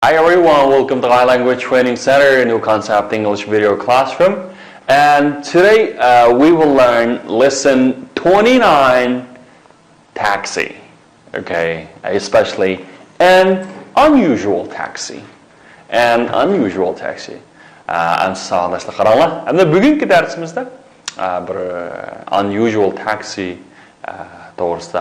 Hi everyone, welcome to iLanguage Training Center, a new concept English video classroom. And today we will learn lesson 29, taxi. Okay, especially an unusual taxi. An unusual taxi. And sağlaşlı karanlar. Hem de bugünkü dersimizde bir unusual taxi doğrusu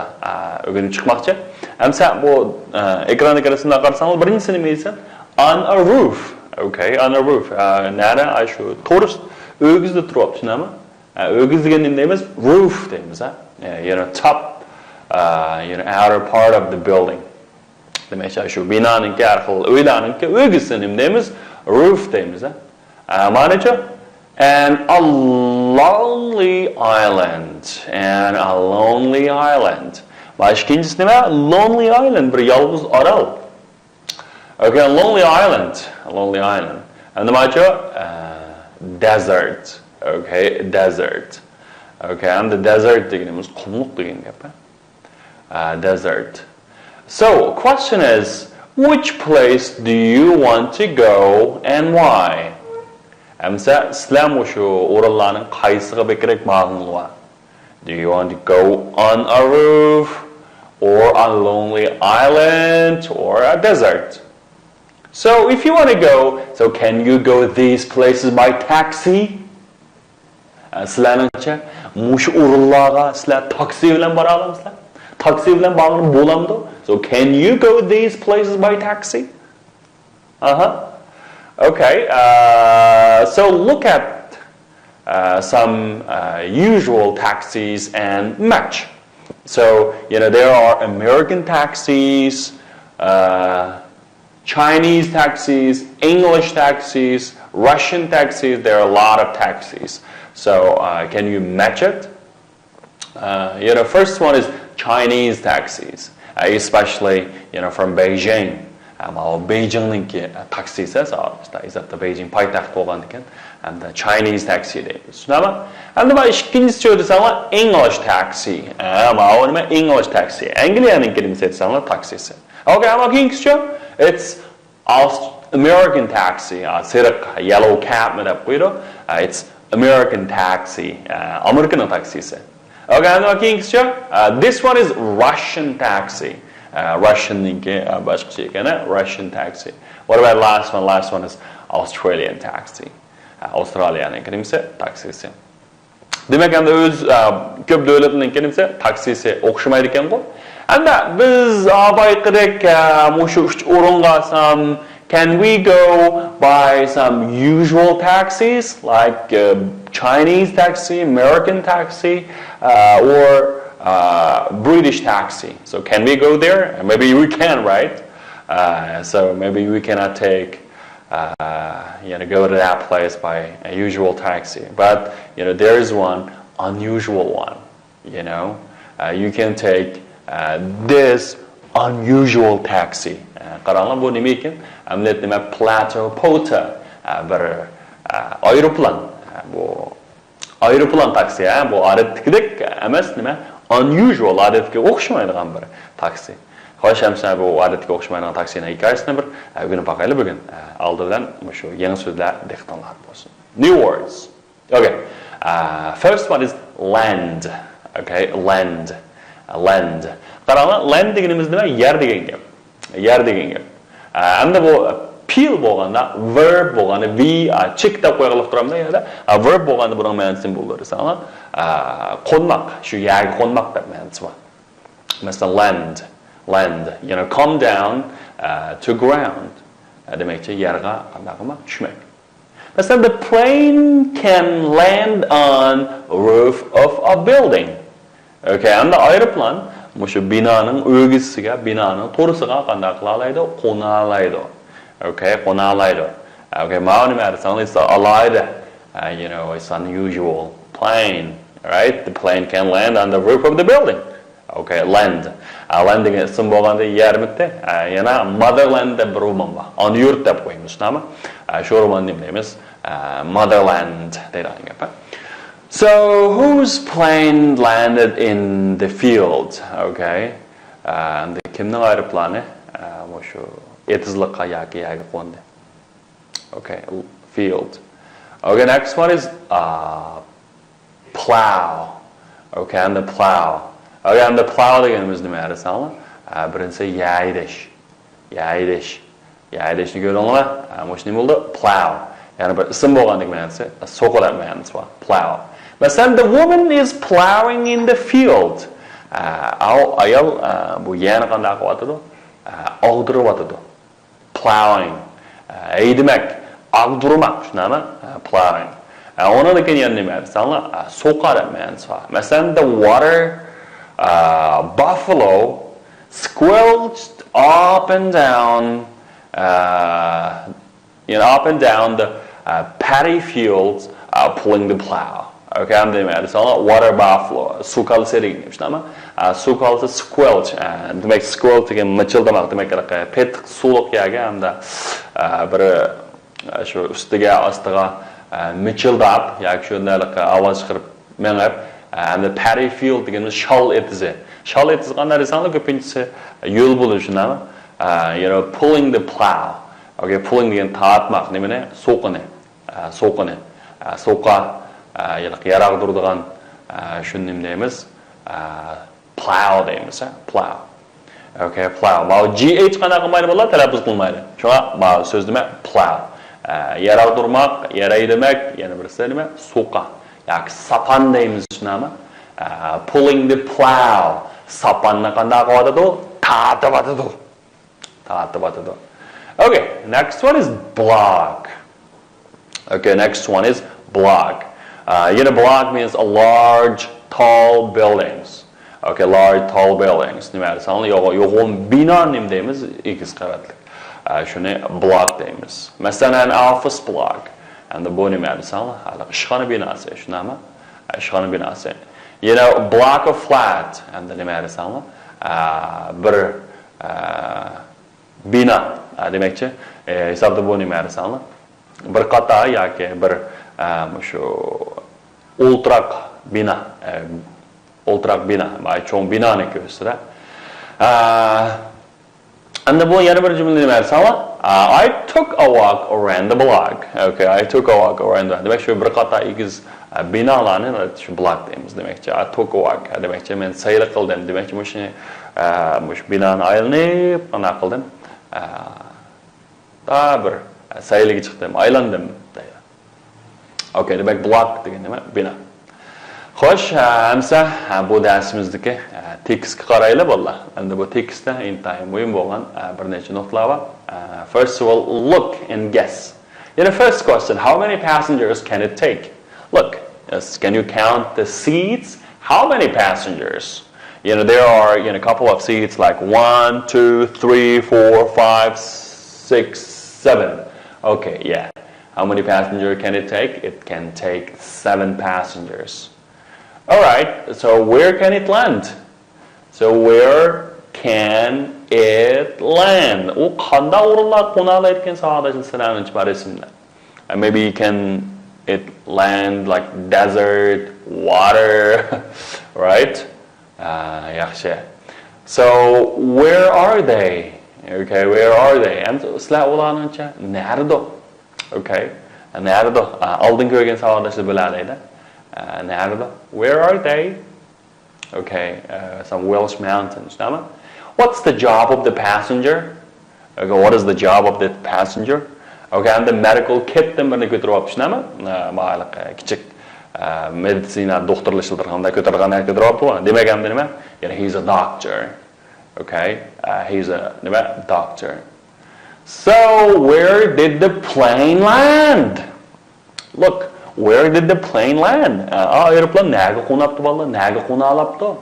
öğrenip çıkmakçı. Hem sen bu ekranı karşısında karşısında birinci neyse on a roof. Okay, on a roof. Nerede? Şu tourist ögüzde durup şimdi ama ögüz degenin neyimiz? Roof deyimiz ha. Top, outer part of the building. Demek şu binanın ki arxıl uylanın ki ögüzün neyimiz? Roof deyimiz ha. Manıca? And a lonely island. And a lonely island. Başkincisi ne? Lonely island, bir yalnız aral. Okay, a lonely island. A lonely island. And the macho? Desert. Okay, desert. Okay, and the desert dediğimiz kumluk dediğim gibi. Desert. So, question is, which place do you want to go and why? Әмсе, İslam şu oraların qayısıga bekerek mağınlığı var. Do you want to go on a roof, or a lonely island, or a desert? So, if you want to go, so can you go these places by taxi? Sizlarınca, muş urullarga sizlar taksi bilen bara alamsızlar? Taksi bilen bağlanıp bolamdı? So, can you go these places by taxi? Okay, so look at some usual taxis and match. So, there are American taxis, Chinese taxis, English taxis, Russian taxis. There are a lot of taxis. So, can you match it? First one is Chinese taxis, especially, from Beijing. Ama Beijing'ninki taksisi sağlamışlar. İzatta Beijing payitahtı olan iken hem de Chinese taxi deyimiz. Ama hem de ikincisi söyledi sana English taxi. Ama o ne English taxi. Anglia'nın kelimesi sana taksisi. Okay, ama ikincisi it's American taxi. Sırık yellow cab mı da buydu? It's American taxi. Amerikan taksisi. Okay, ama ikincisi this one is Russian taxi. Russian Russian taxi. What about last one? Last one is Australian taxi. Australia'nın kelimesi taksisi. Demek ki öz köp devletinin kelimesi taksisi okşamaydı eken bu. Anda biz abayqırek muşu orunga can we go by some usual taxis like Chinese taxi, American taxi, or British taxi. So can we go there? Maybe we can, right? So maybe we cannot take, go to that place by a usual taxi. But there is one unusual one. You can take this unusual taxi. Karanlık bu ne için? Amlet ne plato pota bir aeroplan. Bu aeroplan taksi bu adetlik emas nima? Unusual adetga o'xshamaydigan bir taksi. Xo'sh, hamsa bu adetga o'xshamaydigan taksini hikoyasini bir o'rganib boqaylik bugun. Oldidan shu yangi so'zlar dehqonlar bo'lsin. New words. Okay. First one is land. Okay, land. Land. Qarang, land deganimiz nima? Yer degan gap. Yer degan gap. Hamda bu pil bo'lganda, verb bo'lganda, chick deb qo'yilib turamda yana verb bo'lganda buning ma'nosi bo'ladi. Sana qo'nmoq, shu yerga qo'nmoq deb ma'nosi bor. Masalan land, come down to ground. Demakchi yerga qanday qilmoq? Tushmak. Masalan, the plane can land on roof of a building. Okay, and the aeroplan shu binoning o'g'isiga, binoning to'risiga qanday qila oladi? Qo'na oladi. Okay, qonalaydı. Okay, ma'lum it's alaydı. It's unusual plane, right? The plane can land on the roof of the building. Okay, land. Landing isim bo'lganda yer bitta. Yana motherland deb bir roman bor. Ona yurt deb qo'yamiz, nima? Shu romanni deymiz. Motherland deyiladi gap. So, whose plane landed in the field? Okay. Kimning aeroplani shu etizliqqa yoki qo'ndi. Okay, field. Okay, next one is plow. Okay, and the plow. Okay, and the plow deganimiz nima desanglar? Birinchisi yaydish. Yaydishni ko'rdinglar? Mana shu nima bo'ldi? Plow. Ya'ni bir ism bo'lganlik ma'nosi, so'qilab ma'nosi bor. Plow. Masalan, the woman is plowing in the field. Ayol bu yana qanday qilyapti? Og'diryapti. Plowing. Demak, og'dirmak, shunami? Plowing. Ona da keyin nima desanglar? So'qilab ma'nosi bor. Masalan, the water buffalo squelched up and down up and down the paddy fields pulling the plow. Okay, I'm the man. So water buffalo. Sukal sitting. Sukal is squelch. And to make squelch again, machildamak to make like a pet sulok yaga and but sure stiga astaga machildap yak should like avaz qilib menab and the paddy field again shall it is it. Shall it is qanday desangiz ko'pincha yo'l bo'lishi nima? Pulling the plow. Okay, pulling degan tortmoq nimani? So'qini. So'qa yarag'diradigan shuni nima deymiz? Plow deymiz, plow. Okay, plow. Mana GH qanaqa qilmaydi bo'ladi, talaffuz qilmaydi. Shunga mana so'z nima? Plow. Yarag'dirmoq, yaraydimak, yana birisi nima? So'qa. Yoki sapan deymiz shunami? Pulling the plow. Sapanni qanday qilyapti? Tortibadi. Okay, next one is block. Okay, next one is block. Block means a large, tall buildings. Okay, large, tall buildings. Nima desanglar, yo'g'on bino nima deymiz? Ikiz qavatli. Shuni block deymiz. Masalan, office block. Endi bu nima desanglar, hali ishxona binosi, shunami? Ishxona binosi. Block of flat. Endi nima desanglar? Bir bina demakchi, hisobda bu nima desanglar? Bir qator yoki bir shu ultraq bina, may cho'ng binoni ko'rsatadi. Endi bu yana bir jumla nima desanglar? I took a walk around the block. Okay, I took a walk around the. Demak, shu bir qator ikiz binolarni shu block deymiz demakchi. I took a walk demakchi, men sayr qildim demakchi, mush binoni aylanib qana qildim. Bir sayliga chiqdim, aylandim deydi. Okay, demak block degan nima? Bino. Xo'sh, hamsa bu darsimizdagi tekstga qaraylik bolalar. Endi bu tekstda intayin muhim bo'lgan bir necha nuqtalar bor. First of all, look and guess. First question, how many passengers can it take? Look, can you count the seats? How many passengers? There are a couple of seats like 1, 2, 3, 4, 5, 6, 7. Okay, yeah. How many passengers can it take? It can take 7 passengers. All right, so where can it land? So where can it land? U qanday o'rinlar qo'naqlar etgan savollar sizlarning chiqarisizlar. Maybe it land like desert, water, right? Yaxshi. So where are they? Okay, where are they? And sizlar ularnincha nerda? Okay, nerda? Oldin ko'rgan savollar siz biladinglar. Nerda? Where are they? Okay, some Welsh mountains. What's the job of the passenger? Okay, what is the job of the passenger? Okay, and the medical kit them birini ko'tarib olibsizlarmi? Mayli, kichik meditsina doktorlar shildirganda ko'targanda ko'tarib olibdi. Demak, endi nima? He's a doctor. Okay, he's a doctor. So, where did the plane land? Look, where did the plane land? Aeroplan naga qo'napti bolalar, naga qo'nalapti.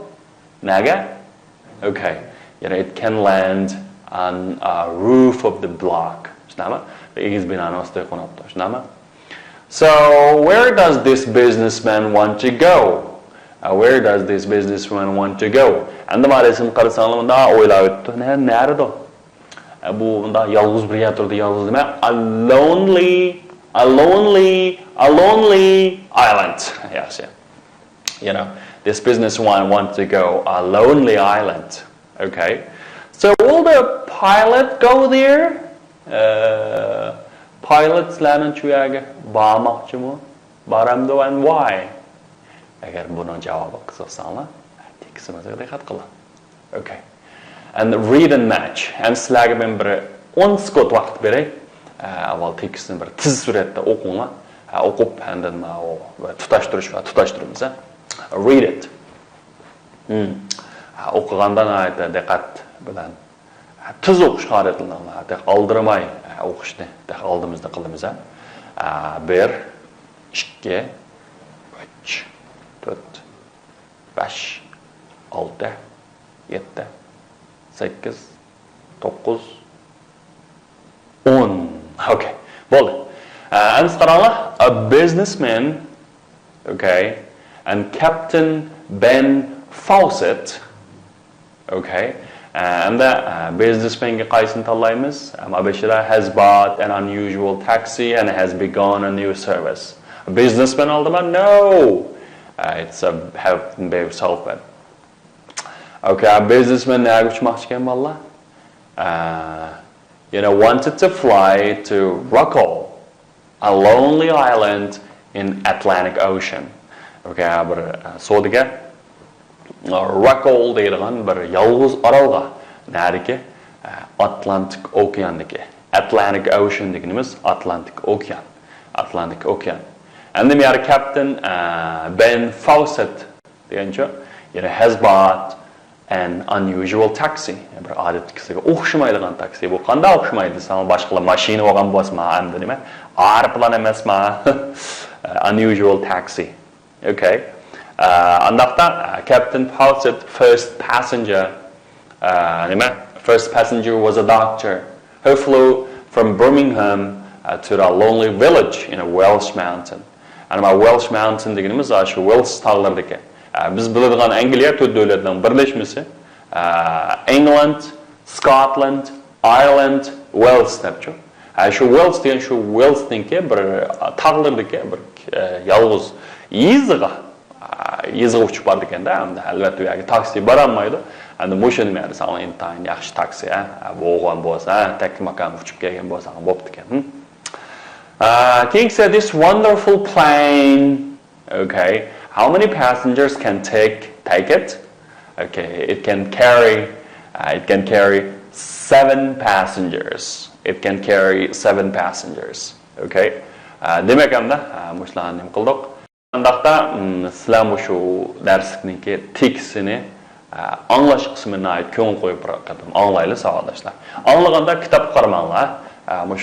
Naga? Okay, it can land on a roof of the block. So, where does this businessman want to go? Where does this businessman want to go? And the resim qarasanglar o'ylab o'tdi. Nerede? Bu unda yolg'iz birga turdi, yolg'iz nima? A lonely island. Yes, yeah. This businessman wants to go a lonely island. Okay. So will the pilot go there? Pilotlarning shu yerga bormoqchimi? Boramdi and why? Agar buning javobi qiziqsanglar, tekstimizga diqqat qiling. Okay. And read and match. And sizlarga men bir 10 sekund vaqt beray. Avval tekstni bir tez suratda o'qinglar. O'qib, andin tutashtirish va tutashtiramiz. Read it. O'qigandan ayta diqqat bilan tez o'qishga odatlaninglar. Oldirmay o'qishni oldimizda qilamiz. 1 2 3 4 5 6 7 8 9 10. Okay. Well, a businessman, okay, and Captain Ben Fawcett, okay, and the businessman has bought an unusual taxi and has begun a new service. A businessman alderman? No, it's a have be self-bed. Okay, a businessman wanted to fly to Rockall, a lonely island in Atlantic Ocean. Okay, so the Rockall deydigan bir yolg'iz orolga narigi Atlantic Oceandagi Atlantic Ocean deganimiz Atlantic Ocean. And then we had Captain Ben Fawcett degancha has bought an unusual taxi. Bir odatdagisiga o'xshamaydigan taksi. Bu qanday o'xshamaydi? San boshqa mashina olgan bo'lsa, endi nima? Aeroplan emasmi? Unusual taxi. Okay. Andaqda Captain Fawcett first passenger was a doctor who flew from Birmingham to the lonely village in a Welsh mountain. And my Welsh mountain deganimiz shu Welsh tog'laridagi. Biz biladigan Angliya to'rt davlatning birlashmasi. England, Scotland, Ireland, Wales debchu. Shu Wales degan shu Walesningki bir tog'lardagi bir yolg'iz yezg'i uchib bordi ekanda, albatta u yerga taksi borolmaydi. Endi moshina meni saqlan intayin yaxshi taksi, bu o'g'on bo'lsa, takmakam uchib kelgan bo'lsa ham bo'pti ekan. King said this wonderful plane, okay, how many passengers can take it? Okay, it can carry 7 passengers. It can carry 7 passengers. Okay. Demek hamda mushlarni nim qildik. Andaqda sizlar shu darslikniki teksini anglash qismini ayt ko'ngil qo'yib qatam anglayli savoldoshlar. Anglaganda kitob qaramanglar.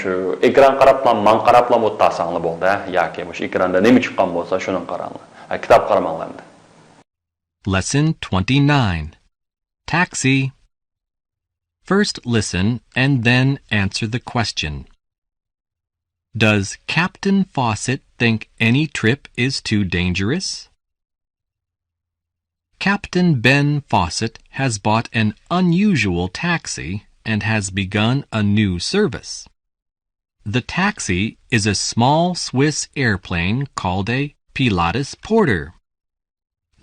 Shu ekran qarablam, man qarablam o'ttasanglar bo'ldi, yoki shu ekranda nima chiqqan bo'lsa, shuni qaranglar. Kitob qaramanglar. Lesson 29. Taxi. First listen and then answer the question. Does Captain Fawcett think any trip is too dangerous? Captain Ben Fawcett has bought an unusual taxi and has begun a new service. The taxi is a small Swiss airplane called a Pilatus Porter.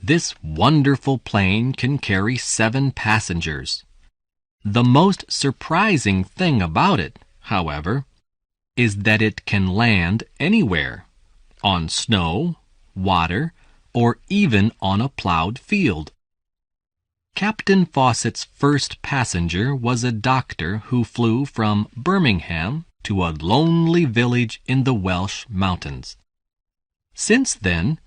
This wonderful plane can carry 7 passengers. The most surprising thing about it, however, is that it can land anywhere, on snow, water, or even on a plowed field. Captain Fawcett's first passenger was a doctor who flew from Birmingham to a lonely village in the Welsh mountains. Since then,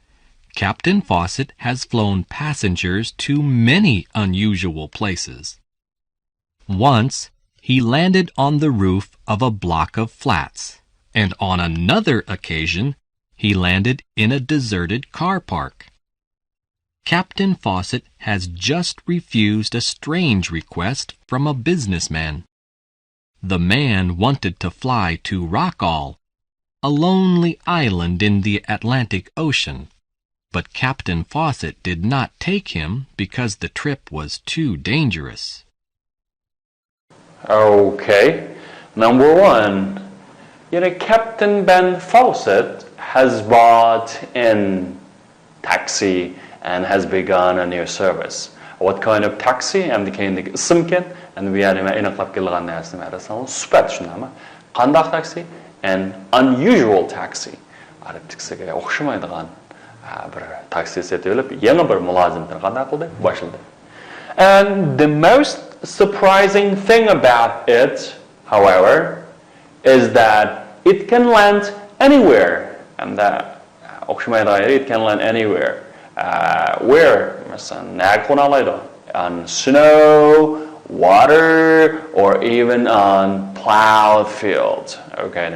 Captain Fawcett has flown passengers to many unusual places. Once, he landed on the roof of a block of flats, and on another occasion, he landed in a deserted car park. Captain Fawcett has just refused a strange request from a businessman. The man wanted to fly to Rockall, a lonely island in the Atlantic Ocean, but Captain Fawcett did not take him because the trip was too dangerous. Okay, number 1, Captain Ben Fawcett has bought a taxi and has begun a new service. What kind of taxi? And the kind of simkin and we are aniqlab kelgan narsani arasan sifat shundami? Qandaq taksi? An unusual taxi. Arabtikasiga o'xshamaydigan bir taksi setilib, yangi bir mulozimni qanday qildi? Boshildi. And the most surprising thing about it, however, is that it can land anywhere. And it can land anywhere. Where? On snow, water, or even on plowed fields. Okay,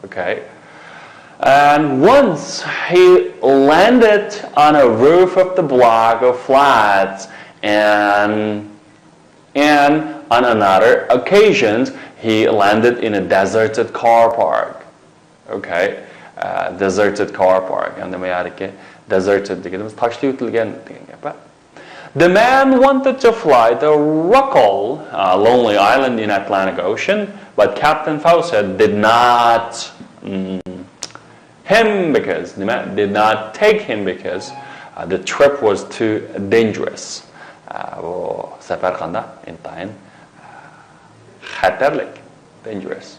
okay. And once he landed on a roof of the block of flats, and on another occasions he landed in a deserted car park. Okay, deserted car park. And the deserted the man wanted to fly to Ruckle, a lonely island in Atlantic Ocean, but Captain Fawcett did not did not take him because the trip was too dangerous. Safar qanda intayin xatarlik, dangerous.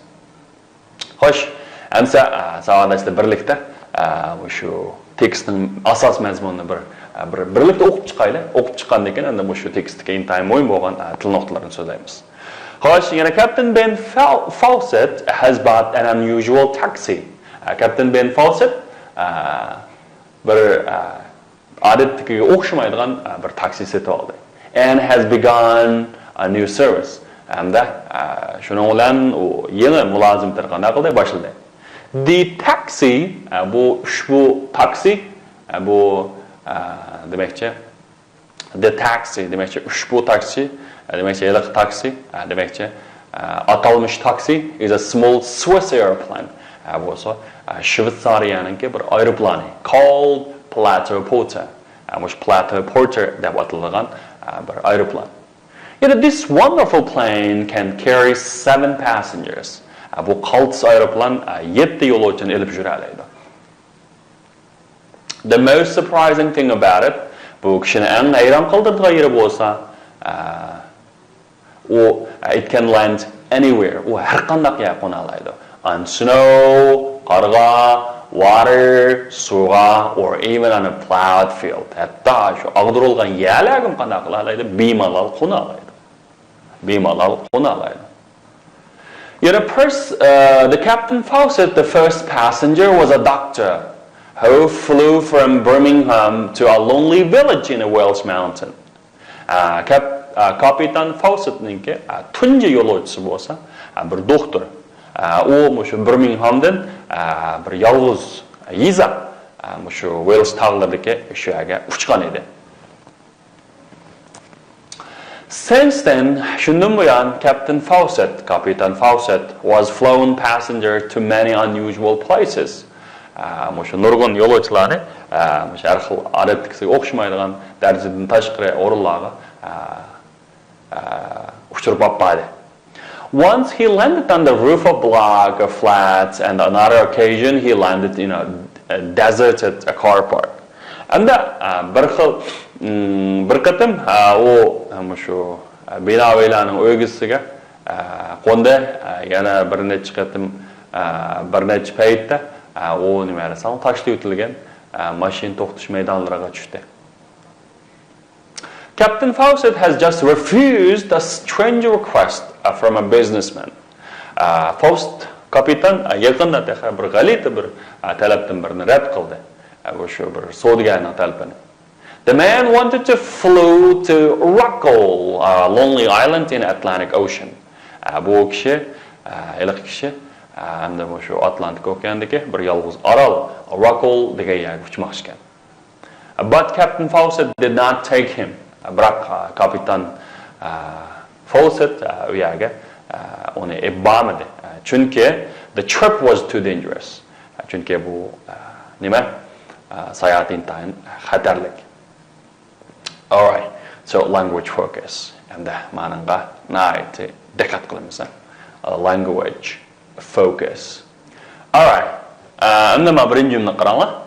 Xo'sh, amsa savodashda birlikda shu tekstning asos mazmunini birlikda o'qib chiqaylik. O'qib chiqqandan keyin endi shu tekstga intayin mo'yin bo'lgan til nuqtalarini so'zlaymiz. Xo'sh, yana Captain Ben Fawcett has bought an unusual taxi. Captain Ben Fawcett bir odatdagiga o'xshamaydigan bir taksi setib oldi. And has begun a new service. Hamda shuning bilan u yangi mulozimlar qanday qildi? Boshildi. The taxi, ushbu taksi, demakchi the taxi, demakchi ushbu taksi, demakchi iliq taksi, demakchi atalmish taksi is a small Swiss airplane. Bo'lsa Shveysariyaningki bir aeroplani called Plateau Porter. Mush Plateau Porter deb atalgan bir aeroplan. This wonderful plane can carry 7 passengers. Bu qaltis aeroplan 7 yo'lovchini elib yura oladi. The most surprising thing about it, bu kishini eng hayron qoldirgan yeri bo'lsa, it can land anywhere. U har qanday yerga qo'na oladi. On snow, qarga, water, suvga, or even on a plowed field. Hatta shu ag'dirilgan yerlarga qanday qila oladi? Bemalol qo'na oladi. Bemalol qo'na oladi. The Captain Fawcett, the first passenger, was a doctor who flew from Birmingham to a lonely village in a Welsh mountain. Kapitan Fawcett'ninki tunji yo'lovchisi bo'lsa, bir doktor. U shu Birminghamdan bir yolg'iz yiza shu Wales tog'laridagi shu yerga uchgan edi. Since then, shundan buyon Captain Fawcett, Kapitan Fawcett, was flown passenger to many unusual places. Shu nurg'un yo'lovchilarni shu har xil odatdagisiga o'xshamaydigan darajadan tashqari o'rinlarga uchirib oldi. Once he landed on the roof of block of flats, and on another occasion he landed in a deserted car park. And bir qatim u shu binolarning o'ygisiga qo'ndi, yana bir necha qatim bir necha paytda u nima desam tashlab o'tilgan mashina to'xtash maydonlariga tushdi. Captain Fawcett has just refused a strange request from a businessman. Fawcett kapitan yaqinda bir g'alati bir talabdan birini rad qildi. O'sha bir savdogarning talabini. The man wanted to flew to Ruckle, a lonely island in Atlantic Ocean. Bu kishi, iliq kishi, hamda o'sha Atlantik okeandagi bir yolg'iz orol, Ruckle degan yerga uchmoqchi ekan. But Captain Fawcett did not take him. Biroq kapitan Fawcett u yerga uni bormadi. Chunki the trip was too dangerous. Chunki bu nima? Sayohat intayin xatarlik. All right. So language focus. And ma'nanga nayt diqqat qilamiz. Language focus. All right. Endi ma birinchi jumla qaranglar.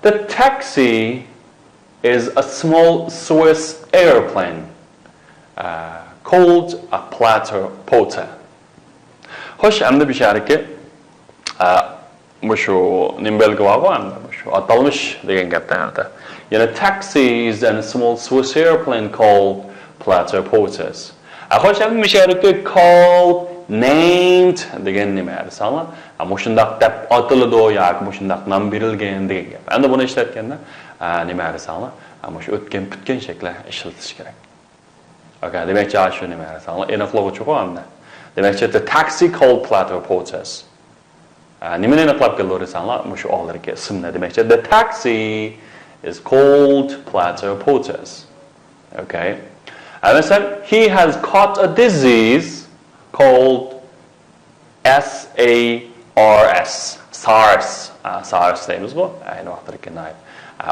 The taxi is a small Swiss airplane called a platypota. Hoş, endi bir şarkı şu nimbelgi var mı? Şu atalmış degan gapdan aytadi. Yani taxis and a small Swiss airplane called platypotas. Hoş, endi bir şarkı called, named degan nima desanglar, mushundaq deb atiladi yoki mushundaq nom berilgan degan gap. Endi buni ishlatganda nima desanglar, shu o'tgan bitgan shaklda ishlatish kerak. Okay, demakchi shu nima desanglar, aniqlovchi qo'yamda. Demakchi the taxi called platypotas. Nimani aniqlab keldi desanglar, shu oldingi ismni demakchi the taxi is called platypotas. Okay. And then he has caught a disease called SARS. SARS deymiz bu. Ayni vaqtda kinayat.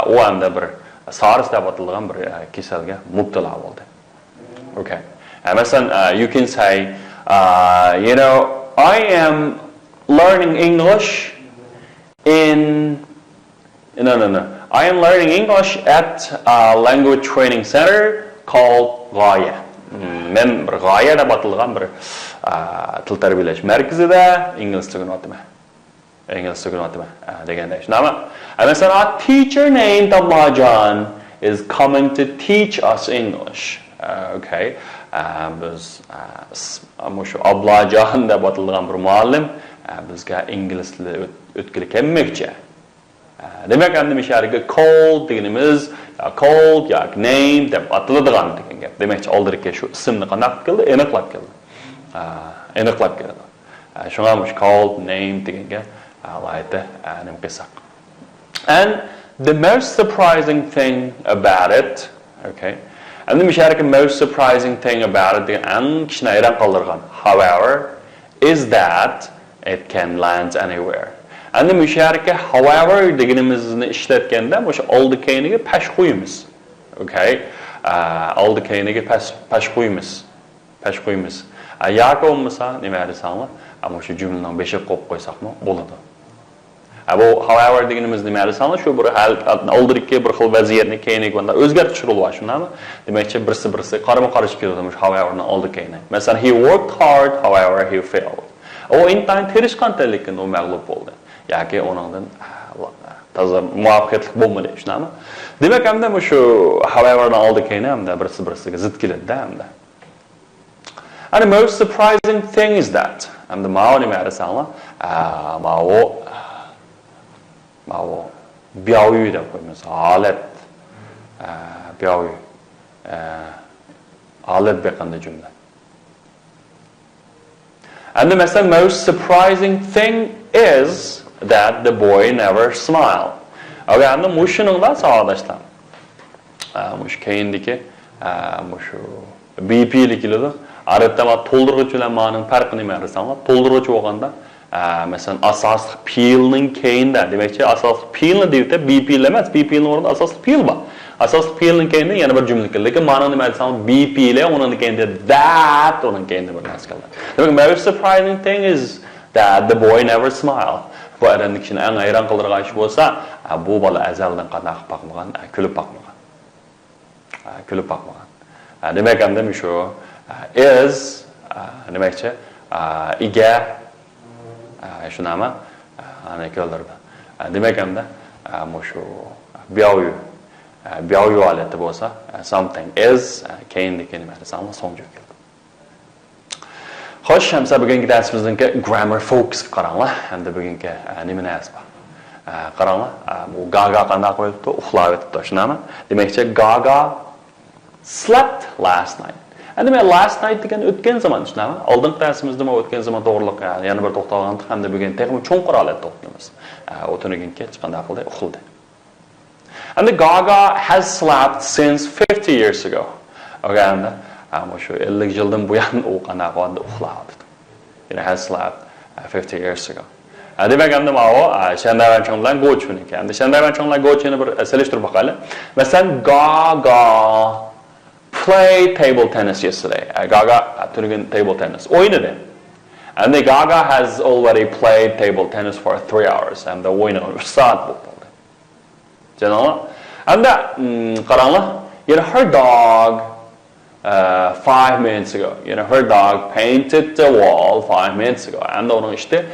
U hamda bir SARS deb atalgan bir kasalga mubtalo bo'ldi. Okay. Mesela you can say, you know, I am learning English in no. I am learning English at a language training center called g'oya. Men bir g'oya deb atalgan bir til tarbiyalash markazida ingliz tilini o'qitaman. Ingliz tilini o'qitaman deganda shunami? Mesela our teacher named Ablajon is coming to teach us English. Okay. Biz shu Ablajon deb atalgan bir muallim bizga ingliz tilini o'tkazib kelmoqchi. Demek endi misharga called deganimiz called yoki name deb atiladigan degan gap. Demakchi oldingi shu ismni qanday qildi? Aniqlab keldi. Aniqlab keldi. Shunga mush called name degan gap alayda nima qilsak. And the most surprising thing about it, okay? And the misharga most surprising thing about it degan eng kishini hayron qoldirgan, however, is that it can land anywhere. Endi musharaka however deganimizni ishlatganda o'sha oldi keyiniga pash qo'yamiz. Okay? Oldi keyiniga pash qo'yamiz. Pash qo'yamiz. Yoki bo'lmasa nima desanglar, o'sha jumlaning beshib qo'yib qo'ysaqmi bo'ladi. Bu however deganimiz nima desanglar, shu bir oldirikka bir xil vaziyatni keyiniga bunda o'zgartirish bo'lar shundami? Demakchi birsi qarama-qarshi keladi o'sha howeverning oldi keyini. Masalan, he worked hard, however he failed. O intayin tirishqan lekin u mag'lub bo'ldi. Yoki onundan toza muvaffaqiyatli bo'lmadi, shunami? Demak, hamda shu howeverni oldi keyin hamda birsiga zid keladi hamda. And the most surprising thing is that hamda ma'o nima desanglar, ma'o biyoyu deb qo'yamiz. Holat biyoyu holat beqanda jumla. And the most surprising thing is that the boy never smiled. Okay, and the mushiningda sağdaşlar. Mush keyindiki mushu BP keladi. Arabda to'ldiruvchi bilan ma'noning farqini nima desanglar, to'ldiruvchi bo'lganda, masalan, asosli fe'lning keyinda, demakchi asosli fe'lni deydi, BP emas, BP ning o'rnida asosli fe'l bor. Asosli fe'lning keyinda yana bir jumla keladi. Lekin ma'no nima desanglar, BP ile uning keyinda that uning keyinda bir narsa keladi. Demak, most surprising thing is that the boy never smiled. Bu adamni kishini eng hayron qoldirgan ish bo'lsa, bu bola azaldan qanday qilib boqmagan, kulib boqmagan. Kulib boqmagan. Demak, hamda shu is demakchi iga shunami ana keldirdi. Demak, hamda shu biyoyu holati bo'lsa, something is keyindagi nima desanglar so'ng keldi. Xo'sh, hamsa bugungi darsimizga grammar focus qaranglar. Hamda bugungi nima narsa bor? Qaranglar, bu Gaga qanday qo'yibdi? Uxlab o'tibdi, shunami? Demakchi Gaga slept last night. Endi men last night degan o'tgan zaman shunami? Oldingi darsimizda men o'tgan zaman to'g'riliq, yana bir to'xtalgandik, hamda bugun texnik cho'nqur holatda o'qiymiz. O'tinigan kech qanday qildi? Uxladi. And the Gaga has slept since 50 years ago. Okay, hamda shu 50 yildan buyon u qanday qildi? Uxladi. It has slept 50 years ago. Demak, hamda ma'o shandavanchonlar go'chuniki. Endi shandavanchonlar go'chini bir selishtirib boqaylik. Masalan, Gaga played table tennis yesterday. Gaga turgan table tennis o'ynadi. And the Gaga has already played table tennis for 3 hours. And the o'yini soat bo'ldi. Janob, Anda qaranglar, her dog 5 minutes ago. Her dog painted the wall 5 minutes ago. Anda onun işte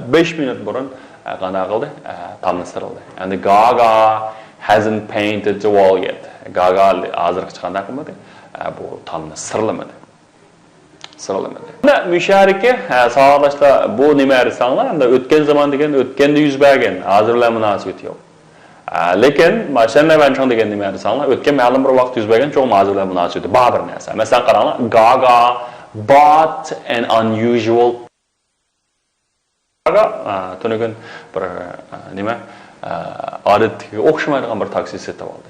5 minut burun qana qildi, tanıştırıldı. And Gaga hasn't painted the wall yet. Gaga hozirgacha chiqqanda qilmadi. Bu tanıştırılmadı. Sıralamada. Müşarike, sağlaşta bu nima desanglar, o'tgan zaman degan o'tganda yuz bergan, hozir bilan munosabati yo'q. Lekin, mashana vanchang degan nima desanglar, o'tgan ma'lum bir vaqt yuz bergan, cho'ng hozir bilan munosabati bor bir narsa. Masalan, qaranglar, Gaga bought an unusual Gaga tunugun bir nima odatga o'xshamaydigan bir taksi setib oldi.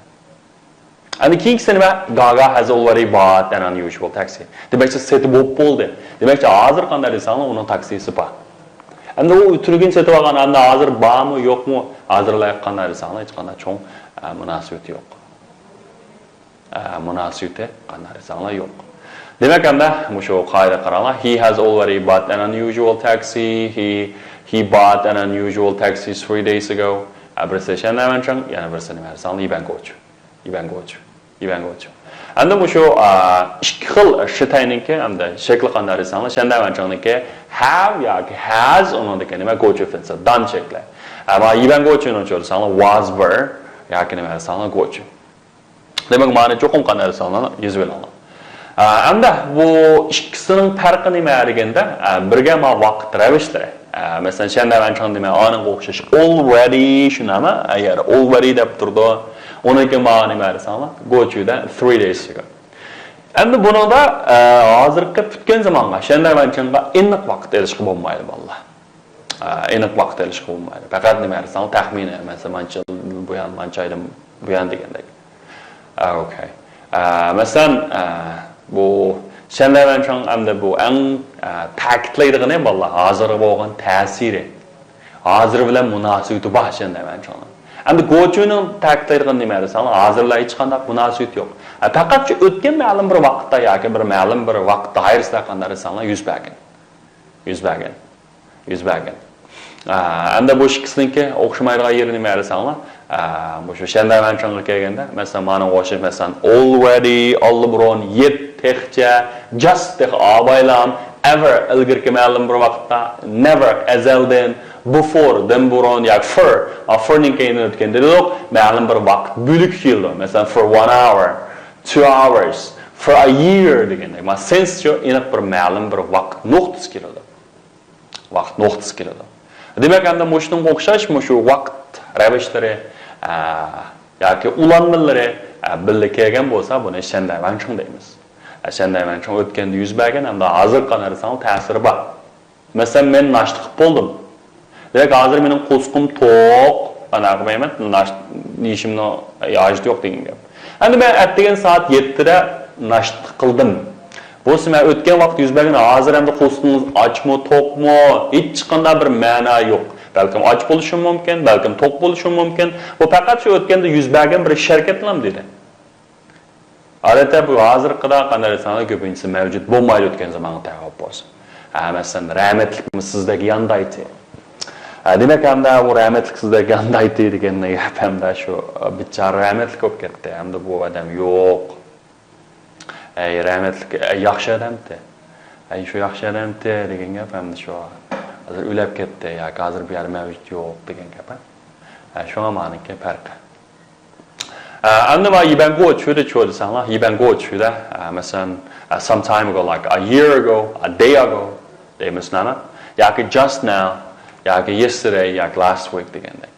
And the king said, Gaga has already bought an unusual taxi. Demek ki seti bop oldu. Demek ki hazır qanday desanglar, onun taksisi bor. Endi u turgin setib olgan, endi hazır bormi, yo'qmi? Hozirlar qanday desanglar, hech qanday cho'ng munosabati yo'q. Munosabati qanday desanglar yo'q. Demak, endi shu qoida qaranglar. He has already bought an unusual taxi. He bought an unusual taxi 3 days ago. Birisi shanday manchang, yana birisi nima desanglar, Ibangochu. Anda bu şu ikki xil shitayniki, anda shakli qanday desanglar, shanday manchang'niki have yoki has uningdiki nima gochu finsa, dan shakli. Ama Ibangochu'ni desanglar was were yoki nima desanglar gochu. Demak, ma'ni cho'qim qanday desanglar, yozib olinglar. Anda bu ikkisining farqi nima deganda, birga ma vaqt ravishlari. Masalan, shanday manchang nima, aniga o'xshash already shunami, agar already deb turdi, onunki ma'ni desanglar, go to'da 3 days ago. Endi buningda hozirgi tutgan zamonga, shanday manchangga aniq vaqt erishib bo'lmaydi vallah. Aniq vaqt erishib bo'lmaydi. Faqat nima desanglar, taxminan, masalan, mancha mancha oydan buyon degandek. Okay. Masalan, bu shanday manchang hamda bu eng ta'kidlaydigani vallah, hozir bo'lgan ta'siri. Hozir bilan munosabati bor shanday manchang. Endi go'chuning ta'kidlaydigan nima desanglar, hozirlar hech qanday munosabat yo'q. Faqat shu o'tgan ma'lum bir vaqtda yoki bir ma'lum bir vaqtda hayrslar qanday desanglar, yuz bergan. Endi bu ikkisiniki o'xshamaydigan yeri nima desanglar, bu shu shanday manchangga kelganda, masalan, mana o'xshash, masalan, already, allibron, yet, texcha, just deg abaylam, ever ilgirki ma'lum bir vaqtda, never, azaldan, before, then burun, yak for ning keyin o'tganda yo'q, ma'lum bir vaqt bo'lib keldi. Masalan, for 1 hour, 2 hours, for a year degandek. Ma since shu aniq bir ma'lum bir vaqt nuqtasi keladi. Demak, endi mushning o'xshash shu vaqt ravishlari yoki ulanmalari birga kelgan bo'lsa, buni shanday manchang deymiz. Shanday manchang o'tganda yuz bergan, hamda hozir qanday desang ta'siri bor. Masalan, men nashta qilib bo'ldim. Demek hozir mening qo'sqim to'q, ana qilmayman, nishimni yojit yo'q degan gap. Endi men atdigan soat 7 da nasht qildim. Bu men o'tgan vaqt yuz bergan, hozir hamda qo'sqingiz ochmi, to'qmi, hech qanday bir ma'no yo'q. Balkim och bo'lishi mumkin, balkim to'q bo'lishi mumkin. Bu faqat shu o'tganda yuz bergan bir sharkatlam dedi. Albatta bu hozirqida qanday desanglar, ko'pincha mavjud bo'lmaydi o'tgan zamonga tayyor bo'lsa. Masalan, rahmatlikmi sizdagi yandayti. Demek hamda bu rahmetlik sizdagi yandayti degan gap hamda shu bichar rahmetlik bo'lib ketdi. Hamda bu odam yo'q. Rahmetlik yaxshi odamdi. Shu yaxshi odamdi degan gap hamda shu hozir o'lib ketdi yoki hozir bu yer mavjud yo'q degan gap. Shunga ma'niki farqi. Endi ma yibangochuda desanglar, yibangochuda masalan some time ago, like a year ago, a day ago, deymiz nima? Yoki just now, yoki yesterday, yoki last week degandek.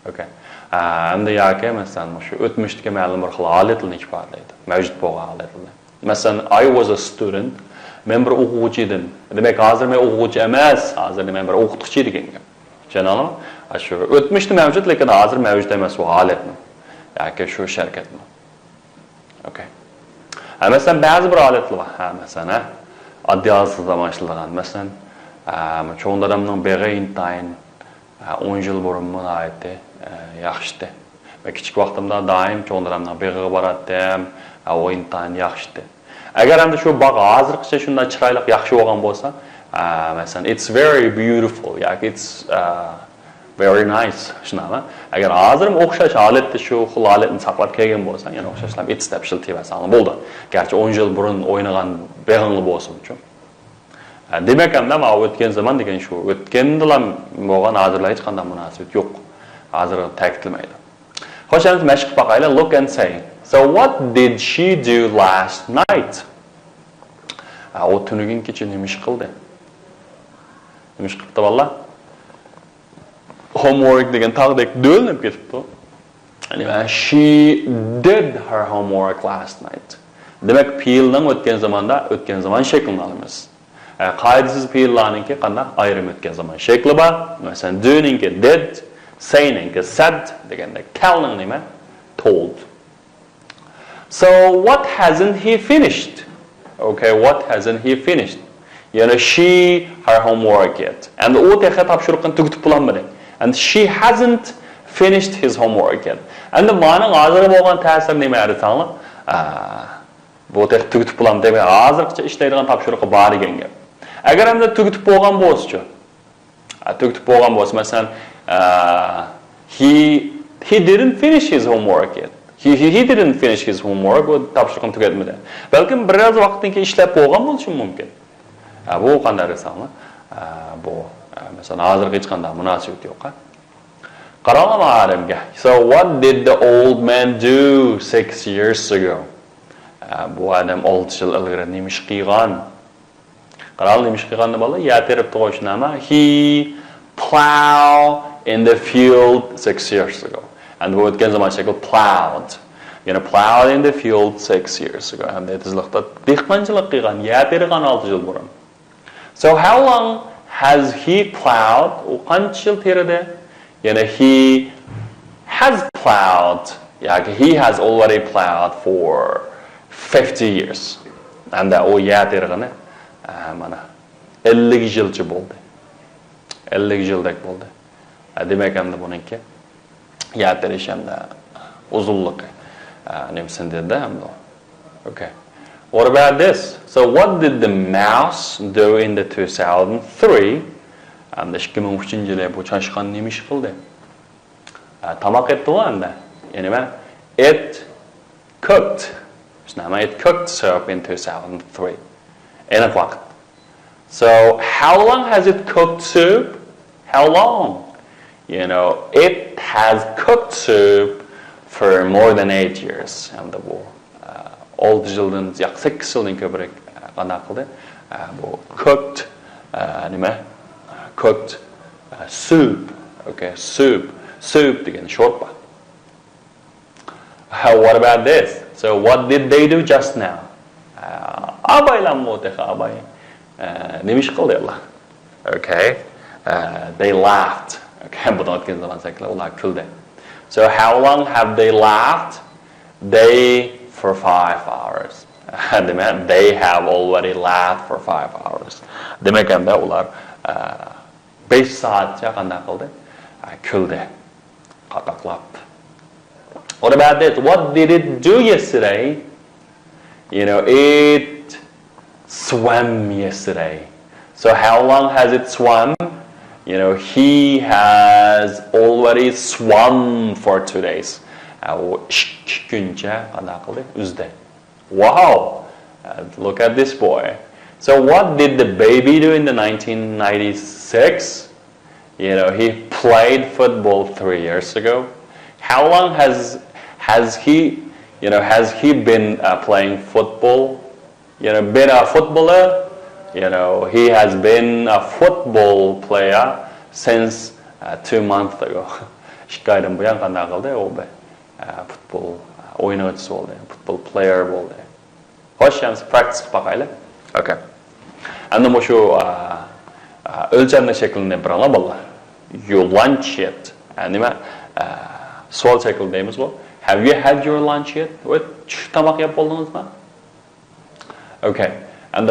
Okay. Endi yoki masalan shu o'tmishdagi ma'lum bir xil holatlarni ifodalaydi. Mavjud bo'lgan holatlarni. Masalan, I was a student. Men bir o'quvchi edim. Demak, hozir men o'quvchi emas, hozir men bir o'qituvchi degan gap. Tushunarlimi? Shu o'tmishda mavjud, lekin hozir mavjud emas bu holatni. Yoki shu sharkatni. Okay. Masalan, ba'zi bir holatlar bor. Masalan, oddiy asosda boshlangan. Masalan, cho'ng dadamning beg'i intayin 10 yil burun aytdi, yaxshi. Va kichik vaqtimda doim cho'ng dadamning beg'iga borardim, o intayin yaxshi. Agar endi shu bog' hozirgacha shunday chiroyli yaxshi bo'lgan bo'lsa, masalan, it's very beautiful, yoki it's Very nice. Shunaqmi? Agar hozir o'xshash holatda shu xil holatni saqlab kelgan bo'lsang, yana o'xshashlar it step shiltivasan bo'ldi. Garchi 10 yil burun o'ynagan beg'ingli bo'lsin uchun. Demak ham nima o'tgan zaman degan shu. O'tganda ham bo'lgan hozirlar hech qanday munosabat yo'q. Hozir ta'kidlamaydi. Xo'sh, endi mashq qilib look and say. So what did she do last night? O tunugin kecha nima ish qildi? Nima ish qildi valla? Homework degan tag'dek do'linib ketibdi. Anyway, she did her homework last night. Demak, fe'lning o'tgan zaman shaklini olamiz. Qoidasiz fe'llarningki qanday ayrim o'tgan zaman shakli bor. Masalan, do'ningki did, sayingki said deganda tellning nima? Told. So what hasn't he finished? Okay, what hasn't he finished? She her homework yet. And u texa topshiriqni tugatib bo'lmadi. And she hasn't finished his homework yet. And the mening hozir bo'lgan ta'sir nima aytsanlar? Bu tex tugatib bo'lam deb hozircha ishlaydigan topshiriqi bor ekan gap. Agar ham tugatib bo'lgan bo'lsa-chi. Tugatib bo'lgan bo'lsa, masalan, he didn't finish his homework yet. He didn't finish his homework. Bu topshiriqni tugatmadi. Balkim biroz vaqtdan keyin ishlab bo'lgan bo'lishi mumkin. Bu qanday aytsanlar? Bu masalan hozir hech qanday munosabat yo'q. Qaranglar. So what did the old man do 6 years ago? Bu odam 6 yil ilgari nima ish qilgan? Qaranglar nima ish qilganni bola? Ya terib to'g'rishnama. He plowed in the field 6 years ago. And bu o'tgan zaman shakl plowed. Plowed in the field 6 years ago. Hamda tizliqda dehqonchilik qilgan, ya tergan 6 yil burun. So how long has he plowed? U qancha yil terdi? He has plowed. He has already plowed for 50 years. And o ya tergani mana 50 yilcha bo'ldi. 50 yildek bo'ldi. Demak ham buningki ya terish hamda uzunligi nimsin dedi hamda. Okay. What about this? So what did the mouse do in the 2003? And the 2003 bu chashqan nima ish qildi? Tamoq etdi anda. It cooked. It cooked soap in 2003. Aniq vaqt. So how long has it cooked soup? How long? It has cooked soup for more than 8 years. And the 6 yildan 8 yildan ko'proq qanday qildi? Bu cooked cooked soup. Okay, soup degan sho'rpa. What about this? So what did they do just now? Abaylam motexa abay. Nima ish qildilar? Okay. They laughed. Okay, bu o'tgan zaman saklar ular kuldi. So how long have they laughed? They for 5 hours. They have already laughed for 5 hours. Demak ham ular 5 soatcha qanday qildi? Kuldi. Qaqaqlab. What about this? What did it do yesterday? It swam yesterday. So how long has it swum? He has already swum for 2 days. Wow! Look at this boy. So what did the baby do in the 1996? He played football 3 years ago. How long has he been playing football? Been a footballer? He has been a football player since 2 months ago. Shikaydan buyan qanday qildi? O football o'yinchisi bo'ldi, football player bo'ldi. Xo'sh, ham practice qilib boqaylik. Okay. Endi bu shu o'lchamli shaklini birala bolalar. You lunch yet? Nima? Savol shaklida deymiz bu. Have you had your lunch yet? Tamoq yeb bo'ldingizmi? Okay. And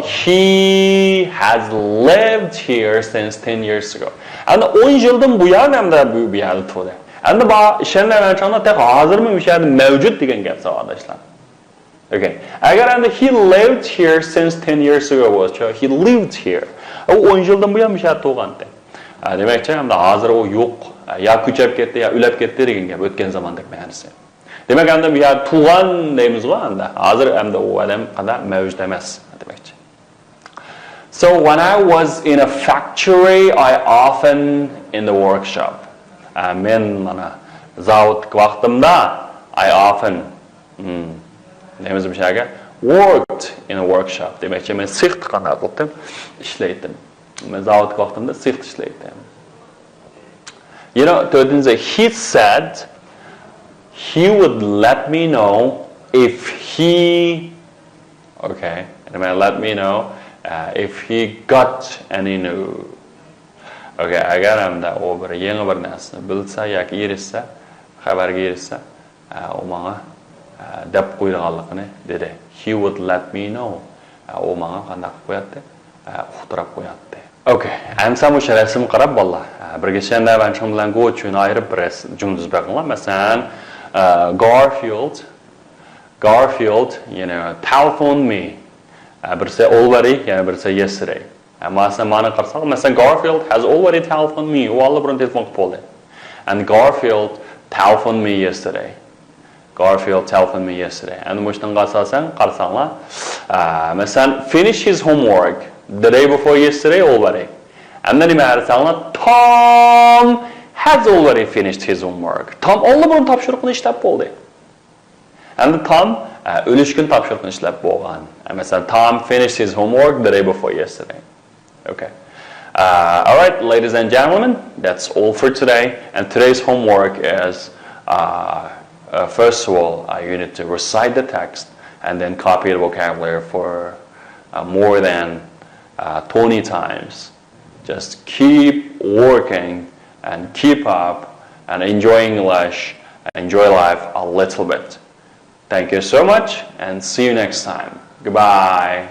he has lived here since 10 years ago. And 10 yildan buyon hamda bu yerda turdi. Endi bu ishlangan chog'da tek hozirmi o'sha yerda mavjud degan gap savodashlar. Okay. Agar endi he lived here since 10 years ago bo'lsa, he lived here. U 10 yildan buyon o'sha yerda turgandi. Demakchi, hamda hozir u yo'q, ya ko'chib ketdi, ya ulab ketdi degan gap o'tgan zamondagi ma'nosi. Demak, hamda ya tug'an deymiz-ku, hamda hozir hamda u odam qada mavjud emas demakchi. So when I was in a factory, I often in the workshop. Men mana zavod vaqtimda I often deymiz bu yerga worked in a workshop. Demakchi, men sixt qanday qilib ishlaydim. Men zavod vaqtimda sixt ishlaydim. You know, he said he would let me know if he, okay, let me know if he got any news. Okay, agar hamda u bir yangi bir narsani bilsa yoki erishsa, xabarga erishsa, u menga deb qo'yganligini dedi. He would let me know. U menga qanday qilib qo'yadi? Uqtirib qo'yadi. Okay, endi o'sha rasm qarab bolalar. Birga shunda men shu bilan go uchun ayirib bir jumla baqinglar. Masalan, Garfield, you know, telephoned me. Birisi already, yani birisi yesterday. Masalan, mana qarsak, masalan, Garfield has already telephoned me. U alla burun telefon qilib bo'ldi. And Garfield telephoned me yesterday. Garfield telephoned me yesterday. And mushtan qasasan, qarsanglar, masalan, finish his homework the day before yesterday already. And then Tom has already finished his homework. Tom alla burun topshiriqni ishlab bo'ldi. And Tom o'lishkin topshiriqni ishlab bo'lgan. Masalan, Tom finished his homework the day before yesterday. Okay. All right, ladies and gentlemen, that's all for today. And today's homework is, first of all, you need to recite the text and then copy the vocabulary for more than 20 times. Just keep working and keep up and enjoy English and enjoy life a little bit. Thank you so much and see you next time. Goodbye.